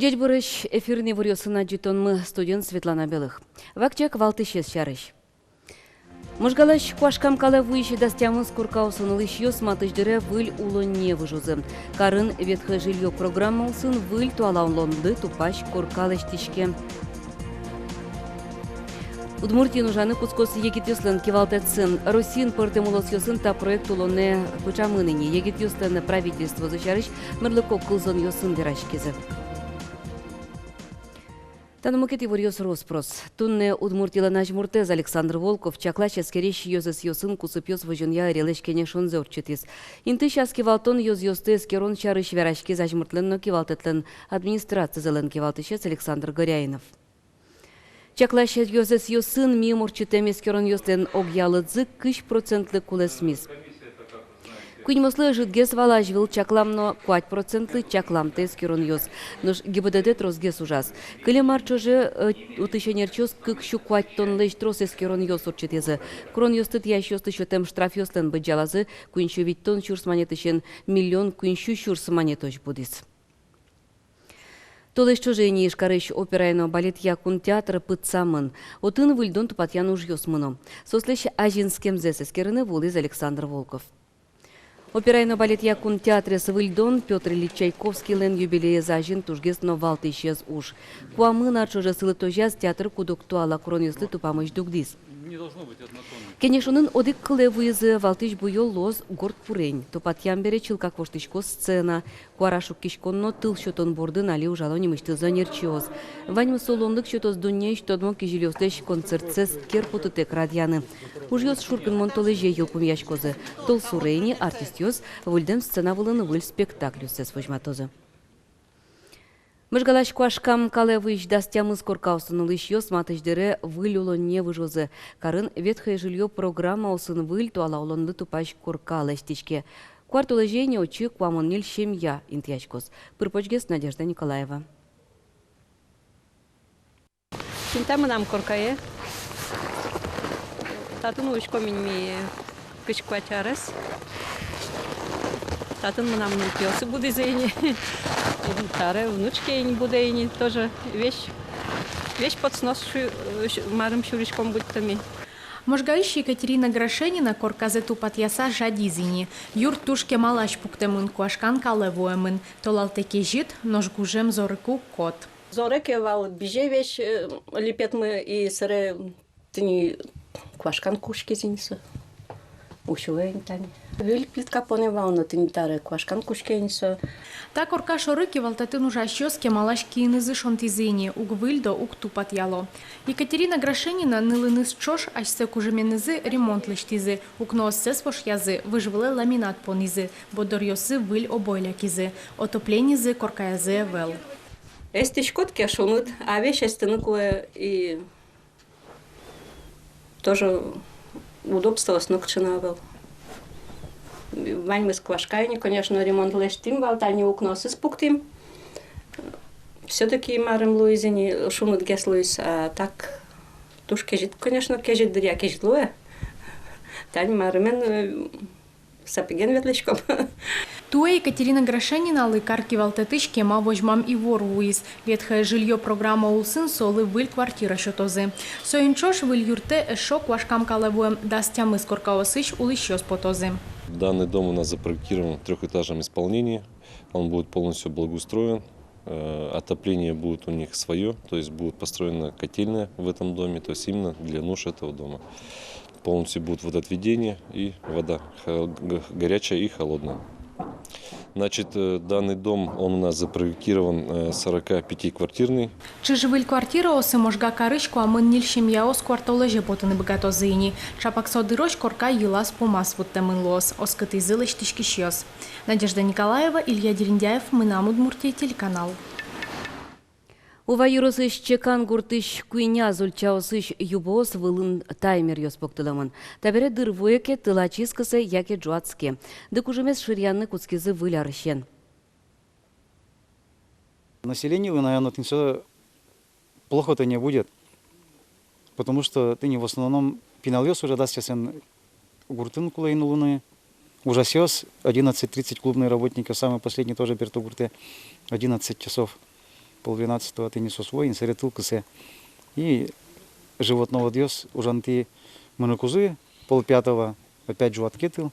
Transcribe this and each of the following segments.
Дядь Борыш, эфирный варьосына мы студент Светлана Белых. Вакчак валтышес шарыш. Мужгалаш куашкам кала выйши дастямыз куркаусын лышьёс матыждыре выль улонне выжузы. Карын ветхое жилье программалсын выль туалаунлонды тупаш куркалыш тишке. Удмуртин ужаны кускосы егит юслен кивалтецин. Русин пыртемулос юсын та проект улонне пычамыныне. Егит юслен правительство зачарыш мырлыко кылзон юсын дирашкизы. Танумукет ивурьёс роспрос. Тунне удмуртила нажмуртез Александр Волков чаклаш эскереш йозес йосын кусыпьёс вожонья релешкене шонзе урчетис. Инты шас кивалтон йоз-йозты эскерон чарыш верашки зажмуртленно кивалтетлен администрация зелен кивалтышец Александр Горяинов. Чаклаш йозес йосын мием урчетем эскерон йостен огъялыдзы 5% кулесмис. Куймослы житгес валажвил чакламно 5% чакламте эскерон йоз. Нож ГИБДД тросгес ужас. Кылемар чоже утышенерчос кыкшу 5 тонн лещ трос эскерон йоз урчетезы. Крон йостыт ящ йосты шотем штраф йостен быджалазы куиншу вит тонн чурс монетышен миллион куиншу чурс монеточ будис. Толеш чожени ишкарыш операйно балет якун театр пытсамын. Отын выльдон тупатьян уж йосмыно. Сослеш ажинскем зесескерыны вулиз Александр Волков. Операйно балет якун театре Сывыльдон Петр Ильич Чайковский лен юбилея зажин тужгес новалты исчез уж. Куамын арчоже сылы тожаз театр кудок туала кронеслы тупамыш дугдис. Не должно быть однотонно. Кенешунын одик кыле вуйызы валтыш буйол лоз горд пурень. Топатьян бере чилка коштышко сцена. Куарашук кишконно тыл шотон бордын али ужалони мышты занерчиоз. Ваньмы солондык шотоз дуннеиш тодмо кижилёслеш концертсес керпутытек радьяны. Ужьёз шуркын монтолеже елпум яшкозы. Тол сурейни артистёз вульден сцена вылын выль спектаклюсес вожматозы. Мыжгалаш куашкам кале выйш дастямыз коркаусын лышьёс матыждыре выль улонне выжозы. Карын ветхое жилье программа усын выль туала улонды тупаш коркалыш тишке. Квартуложение очи куамоннель семья интьячкос. Пырпочгес Надежда Николаева. Синтамы нам коркае. Татын уйшко минми кышквачарес. Татын мы нам не пьёсы будызейни. Таре внучки не будейни тоже вещь под снос марым шуришком будтами. Можгаиш Екатерина Грашенина корказету патьяса жадизини. Юр тушке малаш пуктемын куашкан калевуемын. Толалтеке жит ножгужем зорыку кот. Зореке вал биже вещь лепет мы и сыре тыни куашкан кушки зинсы. Ушуэн тани. Виль плитка поневал на тыни таре куашкан кушки зинсы. Та корка шорыки валтатын ужащёс кемалаш киинызы шонтизини, угвыльдо уктупат яло. Екатерина Грашенина нылыныз чош ашсе кужеменызы ремонт лыштизы, укноосцес язы, выжвыле ламинат понизы, бодорьосы выль обойлякизы, отопленизы коркаязы вел. Эсти шкотки шумыт, а вещь эстыныкуэ и тоже удобство снукчинавел. Вань мы с квашкайни, конечно, ремонт лештим, валтани укносы спуктим. Все-таки марым луизини шумут гес луиз, а так туш кежит, конечно, кежит дыря кежит луэ. Тань марымен сапиген ветличком. Туэ Екатерина Грашенина лыкарки валтатыш кема вожмам и вор уиз. Ветхое жилье программа улсын солы выль квартира шотозы. Соинчош выль юрте эшо квашкам калевуем дастям из коркаосыш улыщёс потозы. Данный дом у нас запроектирован в трехэтажном исполнении. Он будет полностью благоустроен. Отопление будет у них свое, то есть будет построена котельная в этом доме, то есть именно для нужд этого дома. Полностью будет водоотведение и вода, горячая и холодная. Значит, данный дом, он у нас запроектирован 45-квартирный. Чижвыль квартира осы можга карышку, а мы нильщим яос квартолеже ботаны богатозыни. Чапак содырош корка елас помас вот тамын лос, оскаты зылыш тишкищёс. Надежда Николаева, Илья Дериндяев, мы нам Удмуртия, телеканал. Ува юросыш чекан гуртыш куйня зульчаосыш юбос вылын таймер йоспоктыламын. Табере дырвуеке тылачискасы яке джуацке. Дык ужемес ширьянны куцкизы вылярыщен. Населению, наверное, все плохо-то не будет. Потому что ты не в основном пиналёс уже даст сейчас гуртын кулайнулыны. Ужасёс 11:30 клубные работники, самый последний тоже пертогурте 11 часов. пол-12 ты не сосвоин, серетул кысе. И животного дьёс ужанти мыныкузы, пол-5 опять жуат кетыл.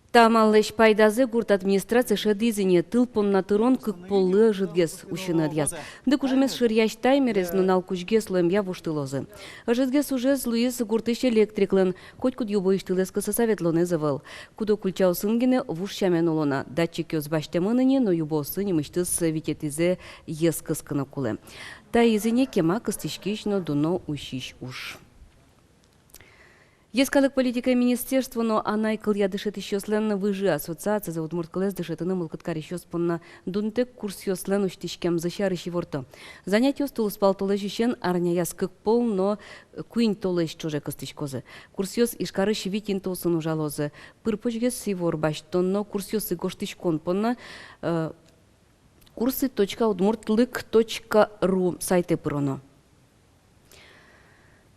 Тамаллеш пайдазе гурт администрация шадизине тылпон на тырон кык полы жидгес ущины дьяс. Дык ужемес ширящ таймерез нунал кучгес лоемья вуштылозы. Жидгес уже Луис гуртыш электриклен, хоть куд юбоиштылес кыса советлоне завал. Кудо кульчау сынгене вушчамен олона. Датчик ёз баштемыныне, но юбо сыни мыштыс витетизе ес кыскына куле. Та изине кема кыстышкиш, но дуно ущищ уж. Ескалык политика министерства, но она и кылья дышит еще слен выжи ассоциация за удмурт кылез дышит иным улкыткар еще спонна дунтек курс ёслен уштишкем защарыщи ворто. Занятие стул спал толежищен арня яскык пол, но куинь толеж чуже кыстышкозы. Курс ёс ишкарыщи витин толсын ужалозы. Пырпочгес сивор баштон, но курс ёсы гоштышкон понна курсы.удмуртлык.ру сайты пыроно.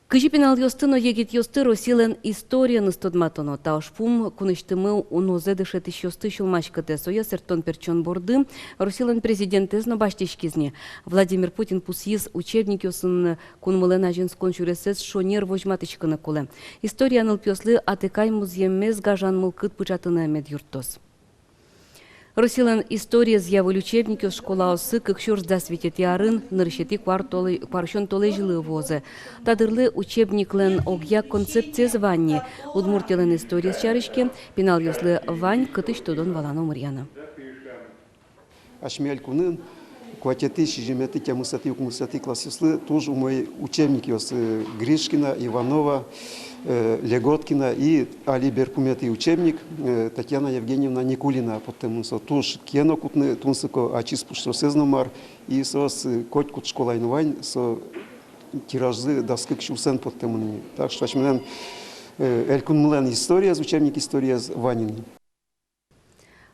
Кыжипинал ёстыно егит ёсты росилен история ныстодматоно. Таушпум куныштымыл унозе дышетыш ёсты шулмашкыте соя сертон перчон борды росилен президентезно баштишкизне. Владимир Путин пусиз учебник ёсын кунмылена женскон чуресес шонер вожматышкыны куле. История ныл пёслы атыкай муземмез гажан мылкыт пычатыны мед юртос. Росилен история з'явил учебники школа осы, как шурс дасвитет ярын, нарышети кваршон толе жилы возе. Тадырлы учебниклен огья концепция звания. Удмуртилен история с чарышки, пинал ёслы вань, кытыш тодон валана умрьяна. Ашмель кунын, кватеты, шижеметы, тямусаты класс ёслы, тоже мой учебник ёсы Гришкина, Иванова, Леготкина и Али Беркумети учебник Татьяна Евгеньевна Никулина, потому что туж кено кутны тунсыко ачис пуштосезномар и сос котькут школа инвань со тиражзы доскык шусен потому. Так что ашменен элькунмлен история, учебник история ванин.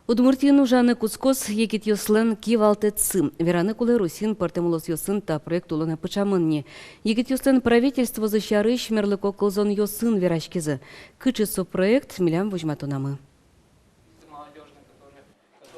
Удмуртин ужаны кускос егит ёслен кивалтетсы. Вераны кулы русин партемулос ёсын та проект уланы пычамынне. Егит ёслен правительство защарыш мерлыко кылзон ёсын верашкизы. Кычысо проект милям вожматонамы.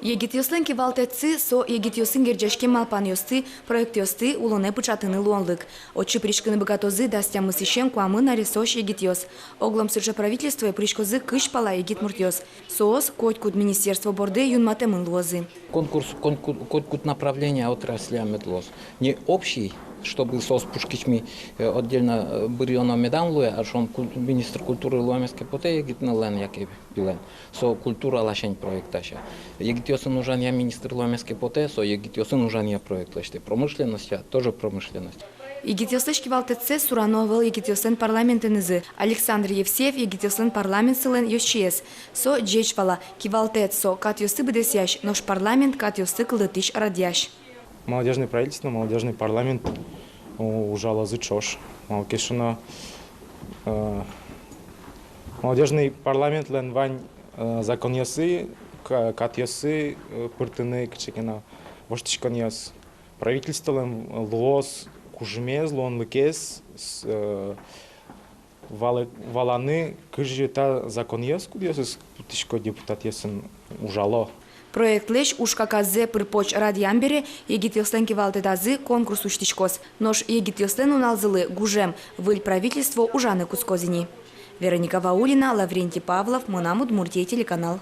Егит ёслен кивалтетсы со егит ёсын герджашке малпан ёсты, проект ёсты улоне пычатыны луонлык. Отчы пришкыны богатозы дастям мысищен куамы нарисош егит ёс. Оглом сыржа правительство пришкозы кыш пала егит мурт ёс. Соос котькут министерство борды юнматемын лозы. Конкурс котькут направления отрасли медлоз. Не общий, чтобы сос пушкичми отдельно бырьоно медан луя, а шон министр культуры луамеске поте егит нелен яке пилен. Со культура лашень проекташа. Егит ёсын нужан я министр луамеске поте, со егит ёсын нужан я проект лаште. Промышленность, тоже промышленность. Егит ёслыш кивалтетсе сурановал егит ёсын парламентенызы. Александр Евсеев егит ёсын парламент сылен ёсчиес. Со джечвала кивалтет со кат ёсы бедесяш, нож парламент кат ёсы кылытыш радяш. Молодежное правительство, молодежный парламент ужалазы чош. Малкешина молодежный парламент лен вань закон ясы, кат ясы, пыртыны кчекина воштишкан яс. Правительство лен лос кужмез, лон лыкес, валаны кыжета закон яс, кудясыз тишко депутат ясын ужало. Проект леш ушкаказе пырпоч радиамбере егит ёслен кивалтетазы конкурс уштишкос. Нож егит ёслен уналзылы гужем выль правительство ужаны кускозини. Вероника Ваулина, Лаврентий Павлов, Монам Удмуртия, телеканал.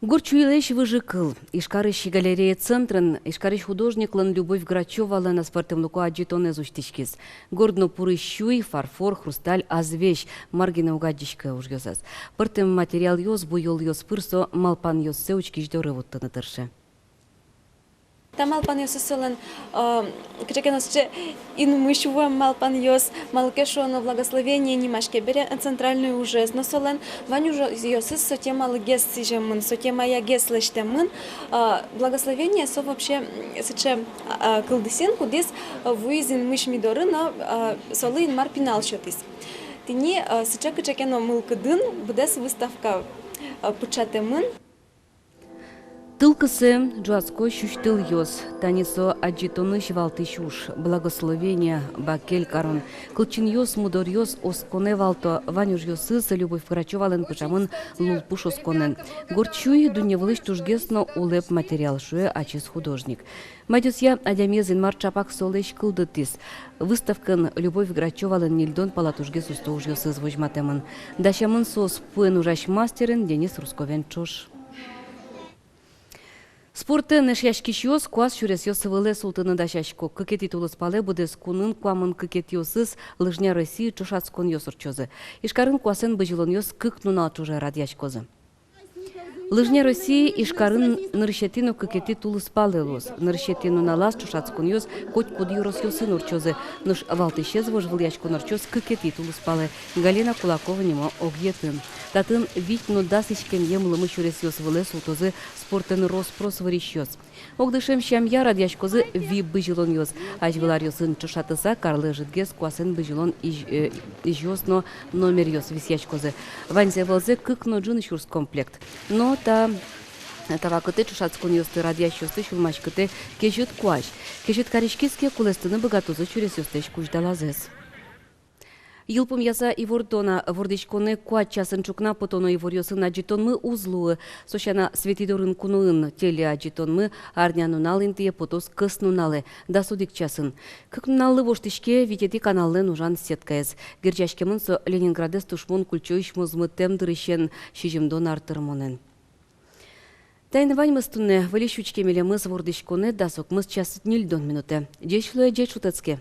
Горчуилеш выжикл. Ишкарыш галерея центрен, ишкарыш художниклан Любовь Грачева лена спартемлуку аджитоне зуштишкис. Гордно пурыщуй, фарфор, хрусталь, азвещ, маргина угадичка ужгёзас. Партем материал ёс, буйол ёс пырсо, малпан ёс сеучки ждёры вот на тырше. Малпан ёс сылен, кчекеносче ин мышуем малпан ёс, малкешоно благословение немашке бере центральную уже зносолен, ваню ёс со тема лгес сижемын, со тема я геслештемын, благословение со вообще сече кылдысен кудес вуизин мышмидоры на солын марпинал шотис. Тини сече кчекено мылкыдын будес выставка пучатемын. Тылкысы джуаско щущтыл йос, танисо аджитоны швалты щуш, благословение бакель карон. Кылчин йос мудор йос осконе валто, ванюж йосыс Любовь Грачевален пышамын лулпуш осконен. Горчуй дуневлыш тужгесно улеп материал шуе ачис художник. Мадюсья адямезин марчапак солеш кылдытис. Выставкан Любовь Грачевален нильдон палатужге сустouж йосыз вожматемын. Дащамын сос пуэн ужаш мастерен Денис Русковен чош. Спорты нешяшкиш йос куас шурес йосывыле султыны дашашко. Кыкети тулыспале будес кунын куамын кыкет йосыз лыжня России чушацкон йосурчозы. Ишкарын куасен быжилон йос кык нунал чуже радяшкозы. Лыжня России ишкарын нырщетину кыкети тулыспале лос. Нырщетину налас чушацкон йос коть куд юрос йосын урчозы. Нуш валтышез вожвыл яшкон урчоз кыкети тулыспале. Галина Кулакова нема огъетын. Татын вить нудас ишкен емлымы шурес йосывыле султозы спортен роспрос варищёз. Огдышем щамья радяшкозы ви быжилон йос. Ажвылар йосын чушатыса карлы житгес куасен быжилон ижёсно номер йос висячкозы. Ванзе валзе кыкно джын шурс комплект. Но та вакыты чушацкон йосты радящосты шулмашкыты кежют куаш. Кежют каришкиске кулестыны богатузы чурес йостеш куждалазес. Йылпым яса Ивортона вордичконы куат часын чукна потоно Иворьосын аджитонмы узлуы. Сошана светидорын кунуын теле аджитонмы арнянуналын тие потос кыснуналы. Да судик часын. Кыкнуналы воштишке витети каналлы нужан сеткаез. Герчашкемын со Ленинградес тушмон кульчоиш музмы темдырышен шижимдон артырмонен. Тайны ваньмыстунне вылещучке мелемыз вордичконы дасок мыз час нильдон минуты. Дешлуя дечутецке.